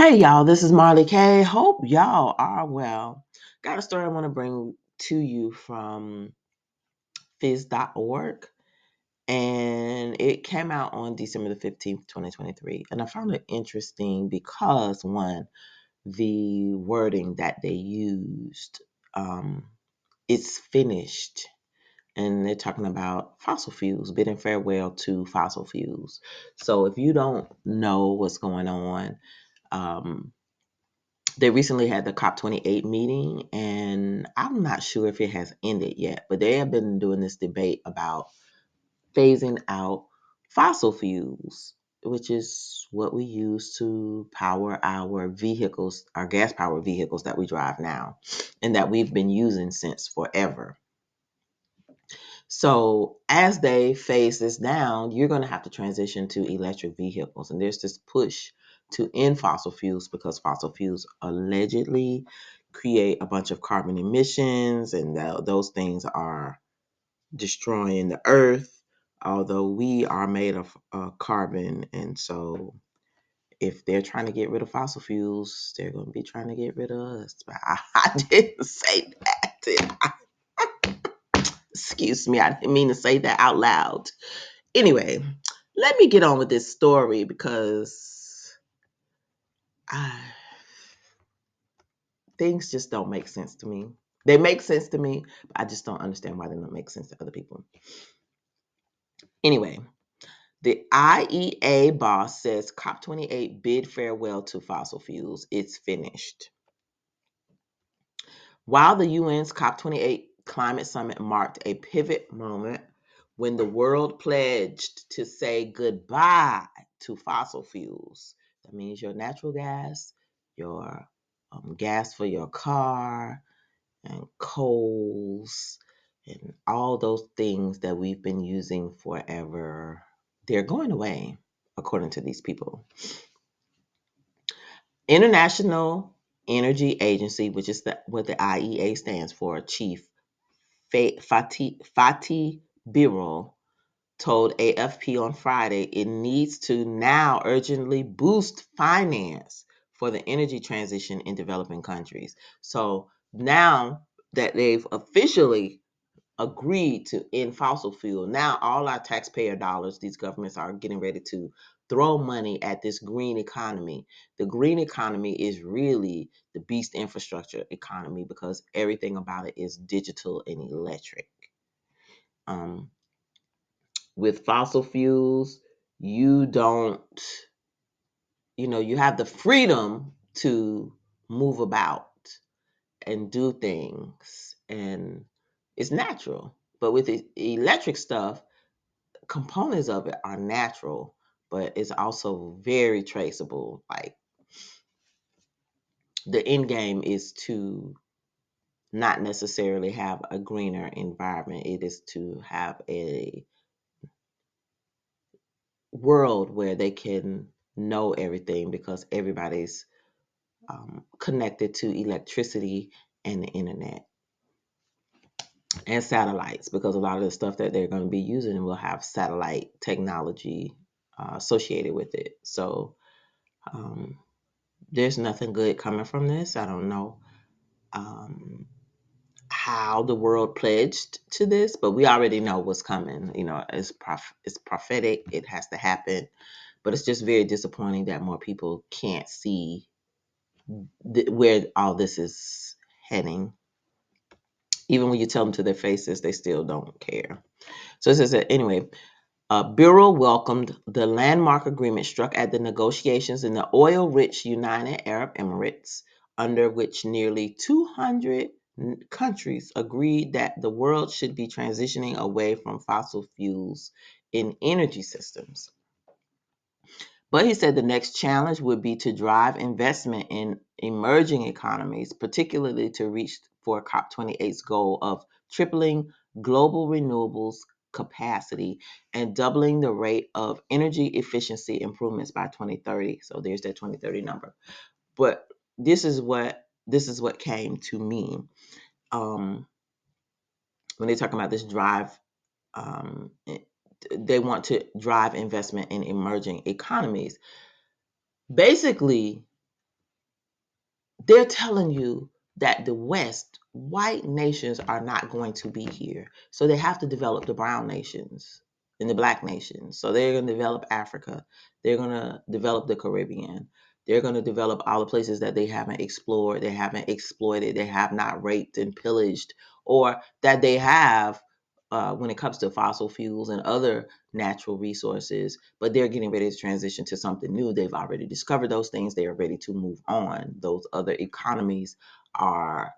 Hey y'all, this is Marley K. Hope y'all are well. Got a story I want to bring to you from fizz.org, and it came out on December the 15th, 2023. And I found it interesting because, one, the wording that they used, it's finished. And they're talking about fossil fuels, bidding farewell to fossil fuels. So if you don't know what's going on, um, they recently had the COP28 meeting, and I'm not sure if it has ended yet, but they have been doing this debate about phasing out fossil fuels, which is what we use to power our vehicles, our gas powered vehicles that we drive now, and that we've been using since forever. So as they phase this down, you're going to have to transition to electric vehicles. And there's this push to end fossil fuels because fossil fuels allegedly create a bunch of carbon emissions, and those things are destroying the earth, although we are made of carbon. And so if they're trying to get rid of fossil fuels, they're going to be trying to get rid of us. But I didn't say that. Excuse me, I didn't mean to say that out loud. Anyway, let me get on with this story because I, things just don't make sense to me. They make sense to me, but I just don't understand why they don't make sense to other people. Anyway, the IEA boss says COP28 bid farewell to fossil fuels. It's finished. While the UN's COP28 climate summit marked a pivot moment when the world pledged to say goodbye to fossil fuels, that means your natural gas, your gas for your car, and coals, and all those things that we've been using forever, they're going away, according to these people. International Energy Agency, which is what the IEA stands for, Chief Fatih Birol told AFP on Friday it needs to now urgently boost finance for the energy transition in developing countries. So now that they've officially agreed to end fossil fuel, now all our taxpayer dollars, these governments are getting ready to throw money at this green economy. The green economy is really the beast infrastructure economy because everything about it is digital and electric. Um, with fossil fuels, you don't, you have the freedom to move about and do things, and it's natural. But with the electric stuff, components of it are natural, but it's also very traceable. Like, the end game is to not necessarily have a greener environment. It is to have a world where they can know everything because everybody's connected to electricity and the internet and satellites, because a lot of the stuff that they're going to be using will have satellite technology associated with it. So there's nothing good coming from this. I don't know um, how the world pledged to this, but we already know what's coming. It's prophetic. It has to happen. But it's just very disappointing that more people can't see where all this is heading. Even when you tell them to their faces, they still don't care. So it says that anyway, Bureau welcomed the landmark agreement struck at the negotiations in the oil-rich United Arab Emirates, under which nearly 200 countries agreed that the world should be transitioning away from fossil fuels in energy systems. But he said the next challenge would be to drive investment in emerging economies, particularly to reach for COP28's goal of tripling global renewables capacity and doubling the rate of energy efficiency improvements by 2030. So there's that 2030 number. But this is what came to me when they're talking about this drive. Um, they want to drive investment in emerging economies. Basically, they're telling you that the West, white nations are not going to be here. So they have to develop the brown nations and the black nations. So they're going to develop Africa. They're going to develop the Caribbean. They're going to develop all the places that they haven't explored, they haven't exploited, they have not raped and pillaged, or that they have when it comes to fossil fuels and other natural resources, but they're getting ready to transition to something new. They've already discovered those things. They are ready to move on. Those other economies are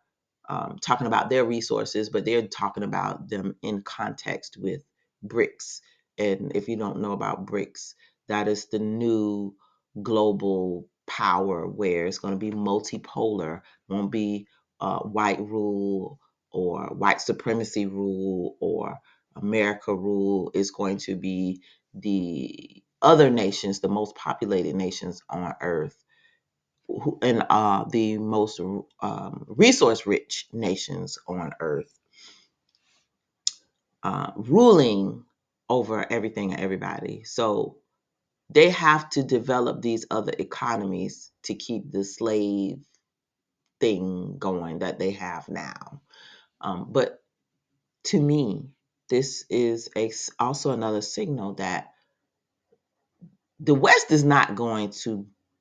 talking about their resources, but they're talking about them in context with BRICS. And if you don't know about BRICS, that is the new global power where it's going to be multipolar, won't be white rule or white supremacy rule or America rule. Is going to be the other nations, the most populated nations on earth, and the most resource rich nations on earth, ruling over everything and everybody. So they have to develop these other economies to keep the slave thing going that they have now. But to me, this is also another signal that the West is not going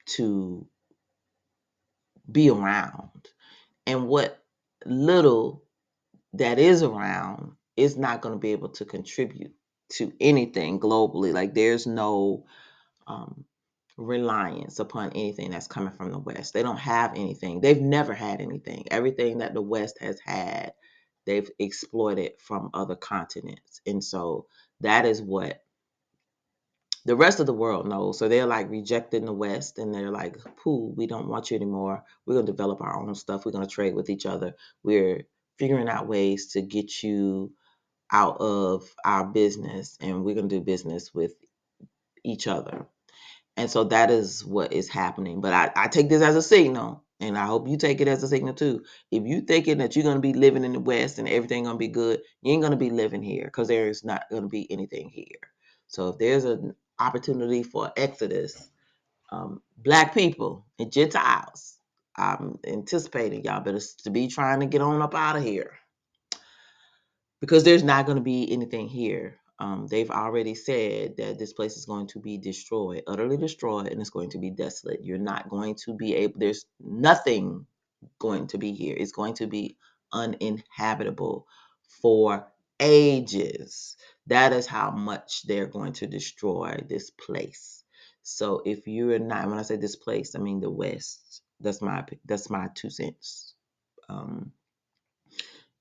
to be around, and what little that is around is not going to be able to contribute to anything globally. Like there's no um, reliance upon anything that's coming from the West. They don't have anything. They've never had anything. Everything that the West has had, they've exploited from other continents, and so that is what the rest of the world knows. So they're like rejecting the West, and they're like, pooh, we don't want you anymore. We're going to develop our own stuff. We're going to trade with each other. We're figuring out ways to get you out of our business, and we're going to do business with each other. And so that is what is happening. But I take this as a signal, and I hope you take it as a signal too. If you thinking that you're going to be living in the West and everything going to be good, you ain't going to be living here, because there is not going to be anything here. So if there's an opportunity for exodus, black people and Gentiles, I'm anticipating y'all better to be trying to get on up out of here, because there's not going to be anything here. They've already said that this place is going to be destroyed, utterly destroyed, and it's going to be desolate. You're not going to be able, there's nothing going to be here. It's going to be uninhabitable for ages. That is how much they're going to destroy this place. So if you're not, when I say this place, I mean the West. That's my 2 cents. Um,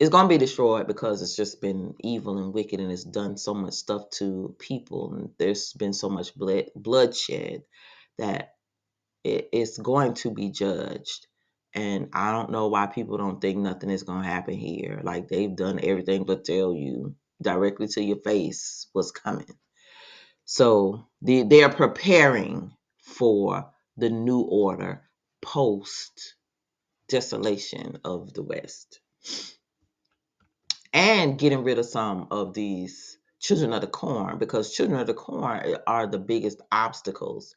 it's gonna be destroyed because it's just been evil and wicked, and it's done so much stuff to people, and there's been so much bloodshed that it's going to be judged. And I don't know why people don't think nothing is gonna happen here. Like they've done everything but tell you directly to your face what's coming. So they are preparing for the new order post desolation of the West, and getting rid of some of these children of the corn, because children of the corn are the biggest obstacles.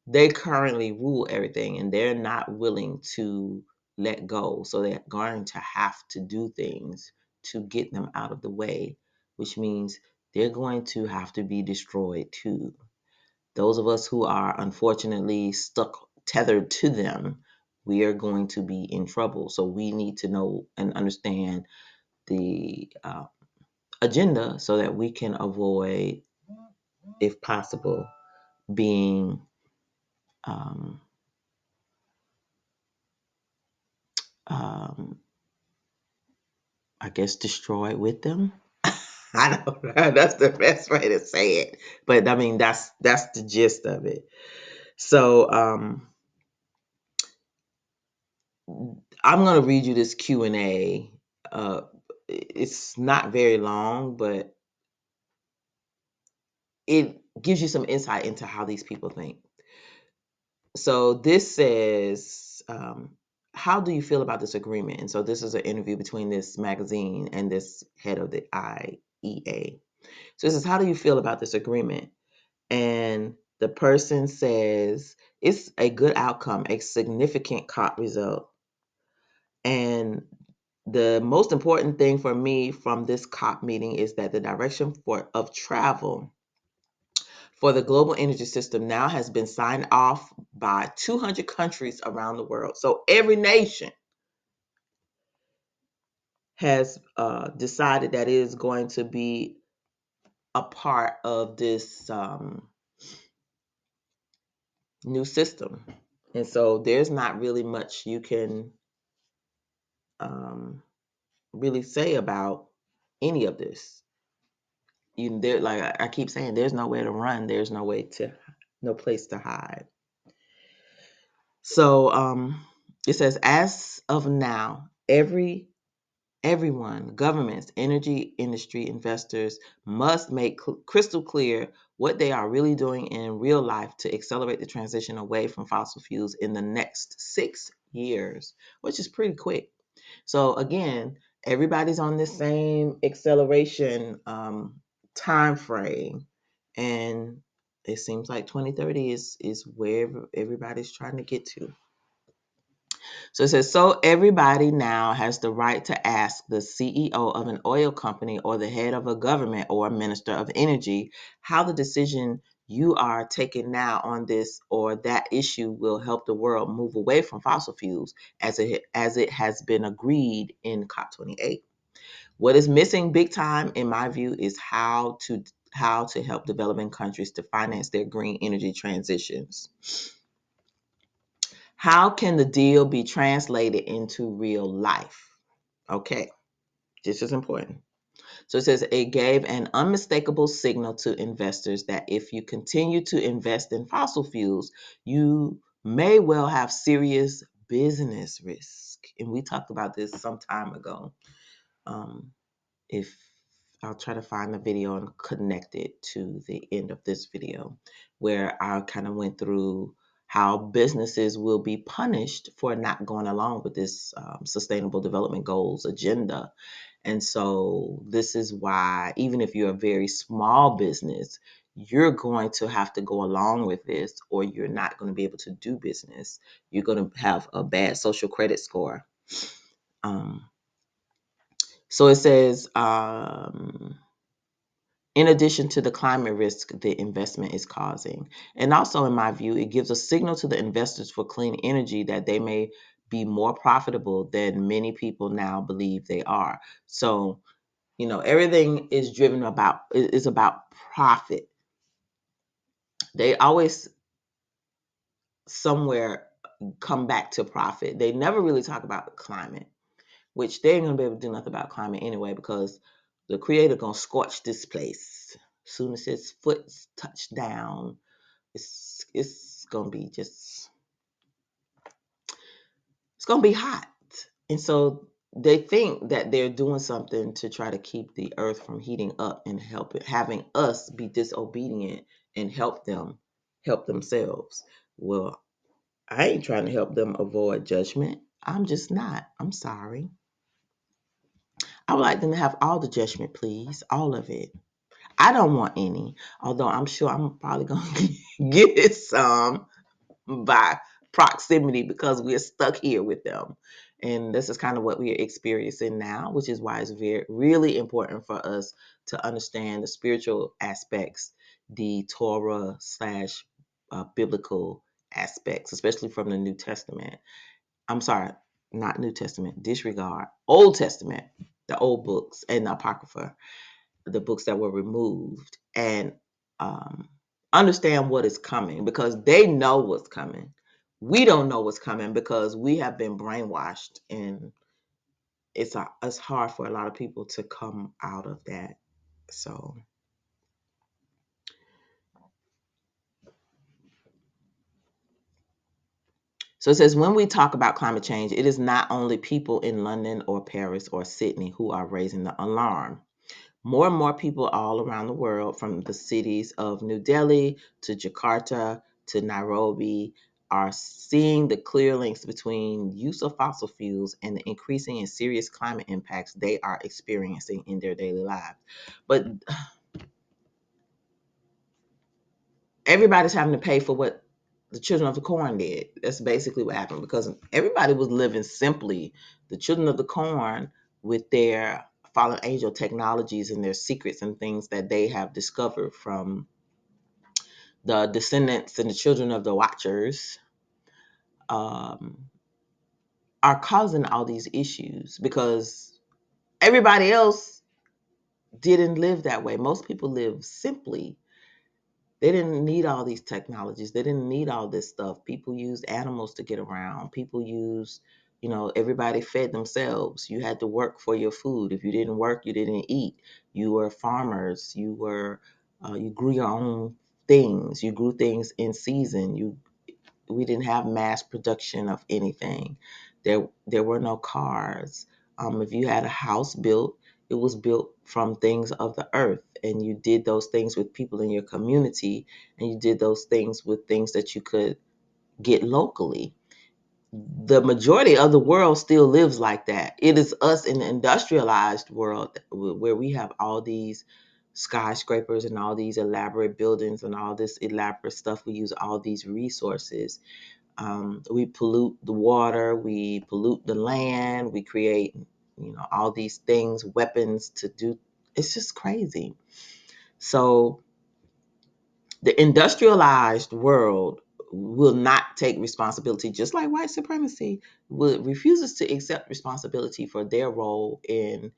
They currently rule everything, and they're not willing to let go. So they're going to have to do things to get them out of the way, which means they're going to have to be destroyed too. Those of us who are unfortunately stuck, tethered to them, we are going to be in trouble. So we need to know and understand the agenda so that we can avoid, if possible, being um, um, I guess destroyed with them. I don't know. That's the best way to say it. But I mean, that's the gist of it. So I'm gonna read you this Q&A. Uh, it's not very long, but it gives you some insight into how these people think. So this says, how do you feel about this agreement? And so this is an interview between this magazine and this head of the IEA. So it says, how do you feel about this agreement? And the person says, it's a good outcome, a significant COP result. And the most important thing for me from this COP meeting is that the direction of travel for the global energy system now has been signed off by 200 countries around the world. So every nation has decided that it is going to be a part of this new system. And so there's not really much you can um, really say about any of this. You there, like I keep saying, there's nowhere to run. There's no place to hide. So it says, as of now, everyone, governments, energy industry, investors must make crystal clear what they are really doing in real life to accelerate the transition away from fossil fuels in the next 6 years, which is pretty quick. So again, everybody's on the same acceleration time frame, and it seems like 2030 is where everybody's trying to get to. So it says, so everybody now has the right to ask the CEO of an oil company or the head of a government or a minister of energy how the decision you are taking now on this or that issue will help the world move away from fossil fuels as it has been agreed in COP28. What is missing big time, in my view, is how to help developing countries to finance their green energy transitions. How can the deal be translated into real life? Okay, this is important. So it says it gave an unmistakable signal to investors that if you continue to invest in fossil fuels, you may well have serious business risk. And we talked about this some time ago. Um, if I'll try to find the video and connect it to the end of this video, where I kind of went through how businesses will be punished for not going along with this sustainable development goals agenda. And so this is why, even if you're a very small business, you're going to have to go along with this, or you're not going to be able to do business. You're going to have a bad social credit score. Um, so it says, in addition to the climate risk the investment is causing. And also, in my view, it gives a signal to the investors for clean energy that they may be more profitable than many people now believe they are. So, everything is about profit. They always somewhere come back to profit. They never really talk about the climate, which they ain't gonna be able to do nothing about climate anyway, because the creator gonna scorch this place. As soon as his foot's touched down, it's gonna be it's gonna be hot. And so they think that they're doing something to try to keep the earth from heating up and having us be disobedient and help themselves. Well, I ain't trying to help them avoid judgment. I'm just not. I'm sorry. I would like them to have all the judgment, please. All of it. I don't want any, although I'm sure I'm probably going to get some by proximity because we're stuck here with them. And this is kind of what we are experiencing now, which is why it's really important for us to understand the spiritual aspects, the Torah slash biblical aspects, especially from the New Testament. I'm sorry, not New Testament, disregard Old Testament, the old books and the Apocrypha, the books that were removed, and um, understand what is coming, because they know what's coming. We don't know what's coming because we have been brainwashed, and it's hard for a lot of people to come out of that. So it says, when we talk about climate change, it is not only people in London or Paris or Sydney who are raising the alarm. More and more people all around the world, from the cities of New Delhi to Jakarta to Nairobi, are seeing the clear links between use of fossil fuels and the increasing and serious climate impacts they are experiencing in their daily lives. But everybody's having to pay for what the children of the corn did. That's basically what happened, because everybody was living simply. The children of the corn, with their fallen angel technologies and their secrets and things that they have discovered from the descendants and the children of the watchers, um, are causing all these issues because everybody else didn't live that way. Most people live simply. They didn't need all these technologies. They didn't need all this stuff. People used animals to get around. People used, everybody fed themselves. You had to work for your food. If you didn't work, you didn't eat. You were farmers. You grew your own things. You grew things in season. We didn't have mass production of anything. There were no cars. If you had a house built, it was built from things of the earth, and you did those things with people in your community, and you did those things with things that you could get locally. The majority of the world still lives like that. It is us in the industrialized world where we have all these skyscrapers and all these elaborate buildings and all this elaborate stuff. We use all these resources. We pollute the water, we pollute the land, we create, all these things, weapons to do. It's just crazy. So the industrialized world will not take responsibility, just like white supremacy refuses to accept responsibility for their role in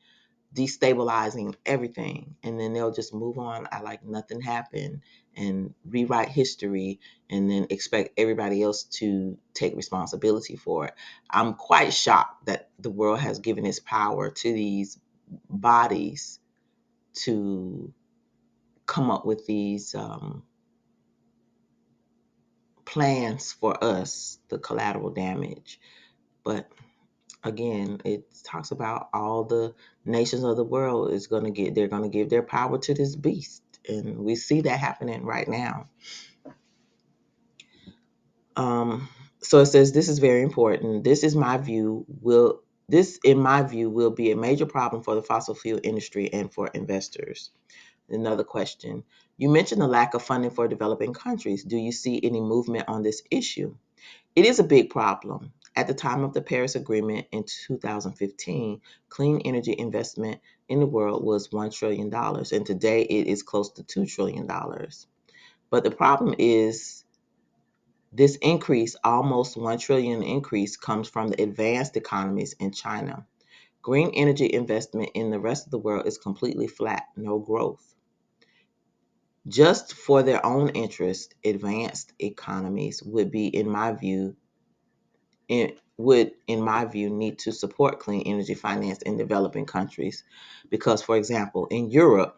destabilizing everything, and then they'll just move on, I like nothing happened, and rewrite history, and then expect everybody else to take responsibility for it. I'm quite shocked that the world has given its power to these bodies to come up with these plans for us, the collateral damage. But again, it talks about all the nations of the world they're going to give their power to this beast, and we see that happening right now. So it says, this is very important. This in my view will be a major problem for the fossil fuel industry and for investors. Another question: you mentioned the lack of funding for developing countries. Do you see any movement on this issue? It is a big problem. At the time of the Paris Agreement in 2015, clean energy investment in the world was $1 trillion, and today it is close to $2 trillion. But the problem is, this increase, almost 1 trillion increase, comes from the advanced economies in China. Green energy investment in the rest of the world is completely flat, no growth. Just for their own interest, advanced economies in my view, need to support clean energy finance in developing countries. Because, for example, in Europe,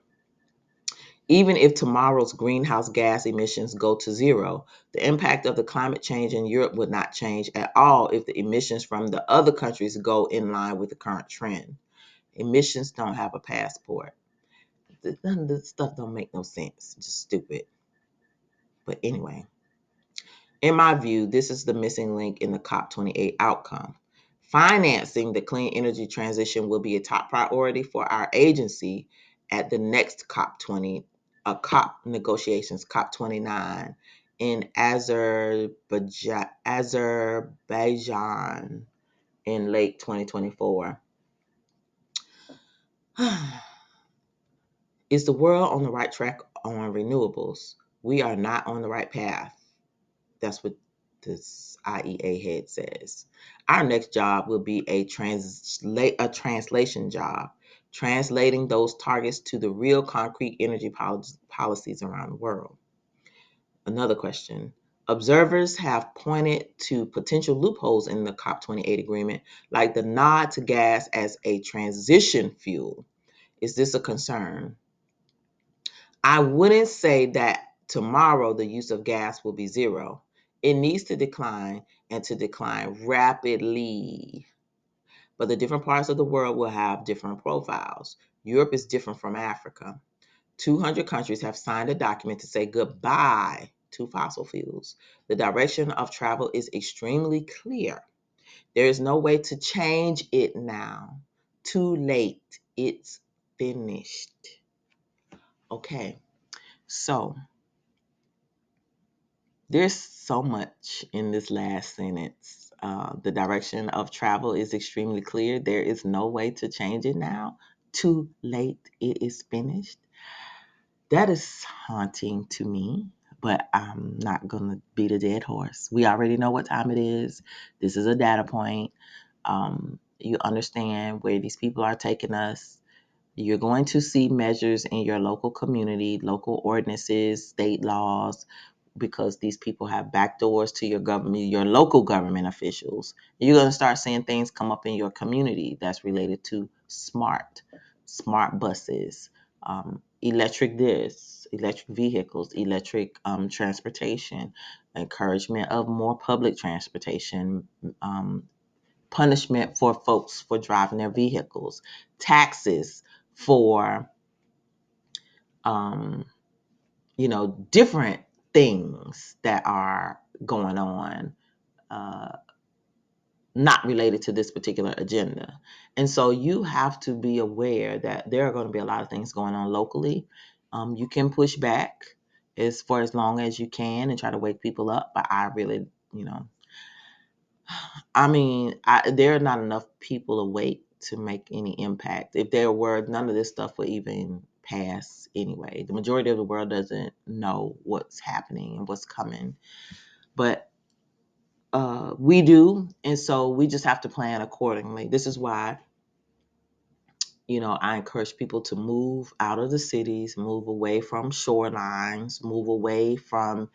even if tomorrow's greenhouse gas emissions go to zero, the impact of the climate change in Europe would not change at all if the emissions from the other countries go in line with the current trend. Emissions don't have a passport. None of this stuff don't make no sense. Just stupid. But anyway, in my view, this is the missing link in the COP28 outcome. Financing the clean energy transition will be a top priority for our agency at the next COP negotiations, COP29 in Azerbaijan in late 2024. Is the world on the right track on renewables? We are not on the right path. That's what this IEA head says. Our next job will be a translation job, translating those targets to the real concrete energy policies around the world. Another question. Observers have pointed to potential loopholes in the COP28 agreement, like the nod to gas as a transition fuel. Is this a concern? I wouldn't say that tomorrow the use of gas will be zero. It needs to decline, and to decline rapidly. But the different parts of the world will have different profiles. Europe is different from Africa. 200 countries have signed a document to say goodbye to fossil fuels. The direction of travel is extremely clear. There is no way to change it now. Too late. It's finished. Okay, so There's so much in this last sentence. The direction of travel is extremely clear. There is no way to change it now. Too late. It is finished. That is haunting to me, but I'm not going to beat a dead horse. We already know what time it is. This is a data point. You understand where these people are taking us. You're going to see measures in your local community, local ordinances, state laws, because these people have back doors to your government, your local government officials. You're going to start seeing things come up in your community that's related to smart buses, electric this, electric vehicles, electric transportation, encouragement of more public transportation, um, punishment for folks for driving their vehicles, taxes for um, different things that are going on, uh, not related to this particular agenda. And so you have to be aware that there are going to be a lot of things going on locally. You can push back as for as long as you can and try to wake people up, but I really, I mean, there are not enough people awake to make any impact. If there were, none of this stuff would even pass anyway. The majority of the world doesn't know what's happening and what's coming, but we do, and so we just have to plan accordingly. This is why, I encourage people to move out of the cities, move away from shorelines, move away from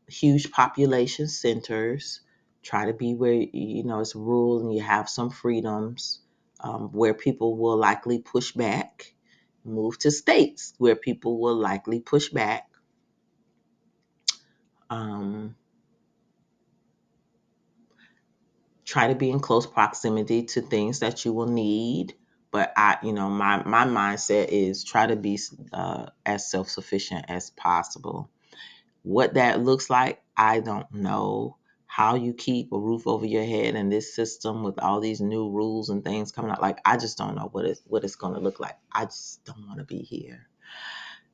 huge population centers. Try to be where it's rural and you have some freedoms, where people will likely push back. Move to states where people will likely push back. Um, Try to be in close proximity to things that you will need. But my mindset is try to be as self sufficient as possible. What that looks like, I don't know. How you keep a roof over your head in this system with all these new rules and things coming out, like I just don't know what it's going to look like. I just don't want to be here.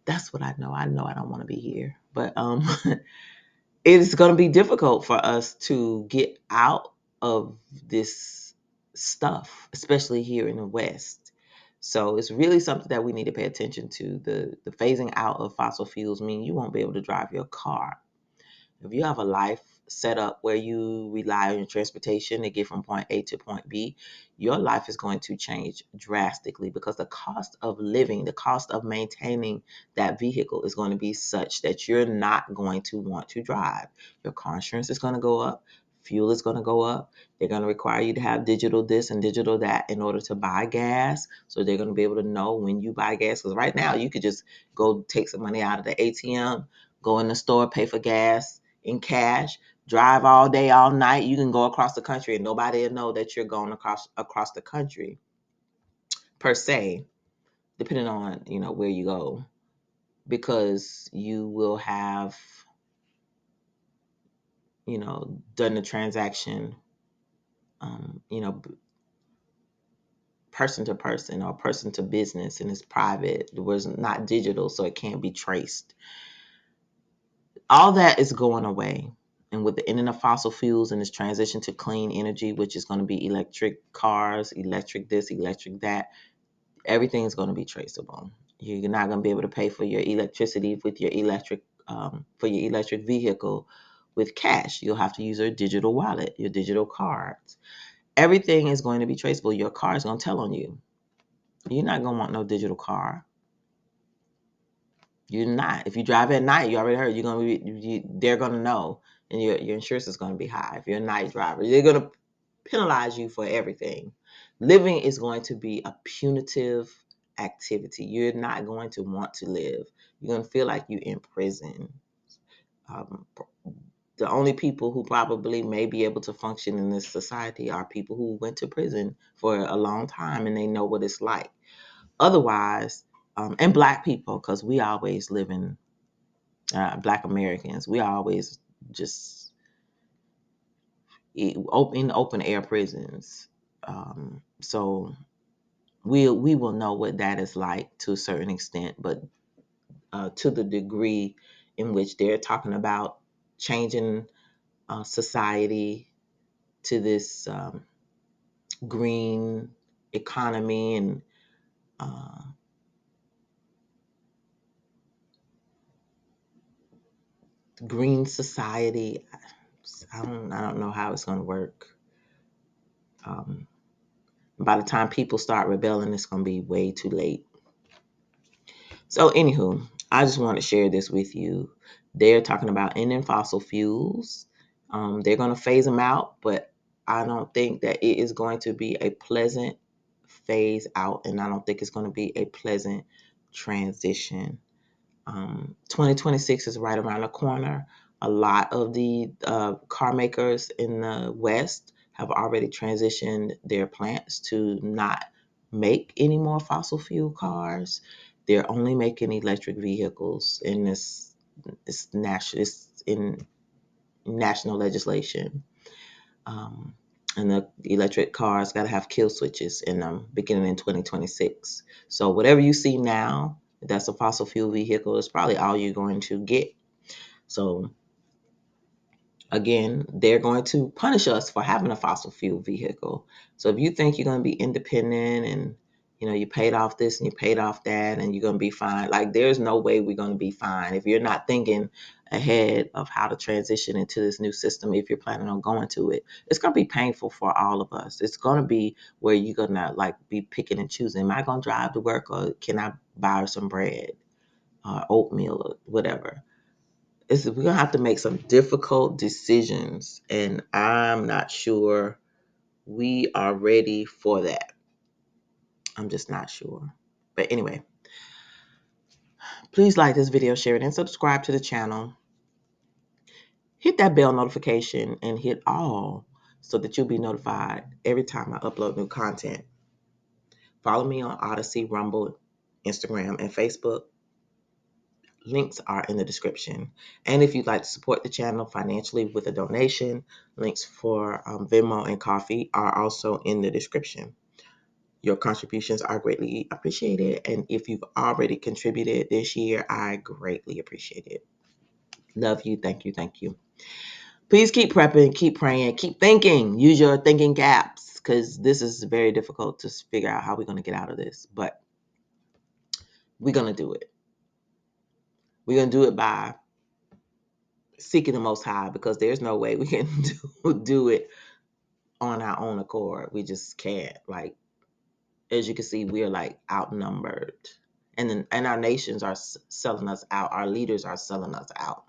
That's what I know. I know I don't want to be here, but it is going to be difficult for us to get out of this stuff, especially here in the West. So it's really something that we need to pay attention to. The phasing out of fossil fuels mean you won't be able to drive your car. If you have a life set up where you rely on your transportation to get from point A to point B, your life is going to change drastically because the cost of living, the cost of maintaining that vehicle is going to be such that you're not going to want to drive. Your car insurance is going to go up. Fuel is going to go up. They're going to require you to have digital this and digital that in order to buy gas. So they're going to be able to know when you buy gas. Because right now you could just go take some money out of the ATM, go in the store, pay for gas in cash, drive all day, all night. You can go across the country and nobody will know that you're going across the country per se, depending on where you go, because you will have done the transaction, person to person or person to business, and it's private. It was not digital, so it can't be traced. All that is going away. And with the ending of fossil fuels and this transition to clean energy, which is going to be electric cars, electric this, electric that, everything is going to be traceable. You're not going to be able to pay for your electricity with your for your electric vehicle with cash. You'll have to use your digital wallet, your digital cards. Everything is going to be traceable. Your car is going to tell on you. You're not going to want no digital car. You're not. If you drive at night, you already heard, you're gonna they're gonna know, and your insurance is gonna be high. If you're a night driver, they're gonna penalize you for everything. Living is going to be a punitive activity. You're not going to want to live. You're gonna feel like you're in prison. Um, the only people who probably may be able to function in this society are people who went to prison for a long time and they know what it's like. Otherwise, and Black people, because we always live in Black Americans, we always just in open air prisons. So we will know what that is like to a certain extent, but to the degree in which they're talking about changing society to this green economy and uh, green society. I don't know how it's going to work. Um, by the time people start rebelling, it's going to be way too late. So, anywho, I just want to share this with you. They're talking about ending fossil fuels. They're going to phase them out, but I don't think that it is going to be a pleasant phase out, and I don't think it's going to be a pleasant transition. 2026 is right around the corner. A lot of the car makers in the West have already transitioned their plants to not make any more fossil fuel cars. They're only making electric vehicles, and it's in national legislation. Um, and the electric cars got to have kill switches in them beginning in 2026. So whatever you see now, that's a fossil fuel vehicle, is probably all you're going to get. So again, they're going to punish us for having a fossil fuel vehicle. So if you think you're going to be independent and you paid off this and you paid off that and you're going to be fine, like there's no way we're going to be fine if you're not thinking ahead of how to transition into this new system. If you're planning on going to it, it's going to be painful for all of us. It's going to be where you're going to like be picking and choosing. Am I going to drive to work, or can I buy her some bread or oatmeal or whatever? We're gonna have to make some difficult decisions, and I'm not sure we are ready for that. I'm just not sure. But anyway, please like this video, share it, and subscribe to the channel. Hit that bell notification and hit all so that you'll be notified every time I upload new content. Follow me on Odyssey, Rumble, Instagram, and Facebook. Links are in the description. And if you'd like to support the channel financially with a donation, links for Venmo and coffee are also in the description. Your contributions are greatly appreciated. And if you've already contributed this year, I greatly appreciate it. Love you. Thank you. Thank you. Please keep prepping, keep praying, keep thinking. Use your thinking gaps, because this is very difficult to figure out how we're going to get out of this. But we're going to do it. We're going to do it by seeking the Most High, because there's no way we can do it on our own accord. We just can't. Like, as you can see, we're like outnumbered, and our nations are selling us out. Our leaders are selling us out.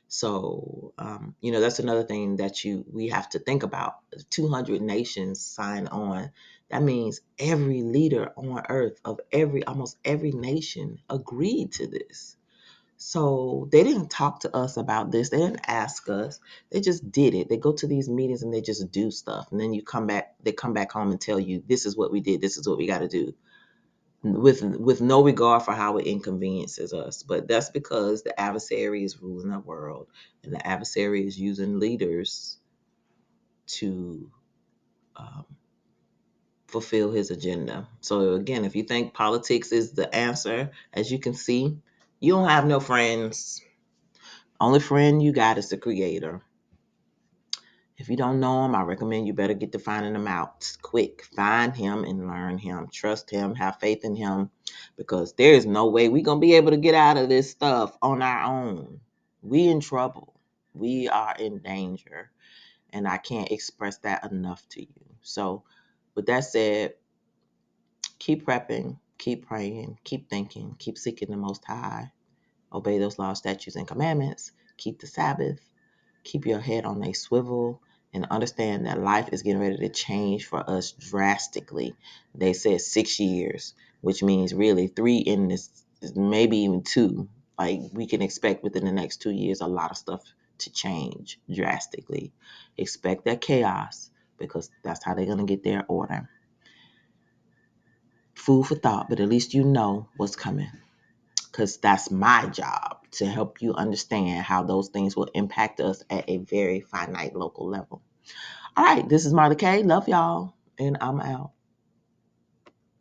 So that's another thing that we have to think about. 200 nations sign on. That means every leader on earth of almost every nation agreed to this. So they didn't talk to us about this. They didn't ask us. They just did it. They go to these meetings and they just do stuff. And then they come back home and tell you, this is what we did. This is what we got to do, with no regard for how it inconveniences us. But that's because the adversary is ruling the world, and the adversary is using leaders to um, fulfill his agenda. So again, if you think politics is the answer, as you can see, you don't have no friends. Only friend you got is the creator. If you don't know him, I recommend you better get to finding him out quick. Find him and learn him. Trust him. Have faith in him. Because there is no way we're going to be able to get out of this stuff on our own. We in trouble. We are in danger. And I can't express that enough to you. So with that said, keep prepping, keep praying, keep thinking, keep seeking the Most High. Obey those laws, statutes, and commandments. Keep the Sabbath. Keep your head on a swivel and understand that life is getting ready to change for us drastically. They said 6 years, which means really 3 in this, maybe even 2. Like, we can expect within the next 2 years a lot of stuff to change drastically. Expect that chaos, because that's how they're going to get their order. Food for thought, but at least you know what's coming, because that's my job to help you understand how those things will impact us at a very finite local level. All right, this is Marley K. Love y'all, and I'm out.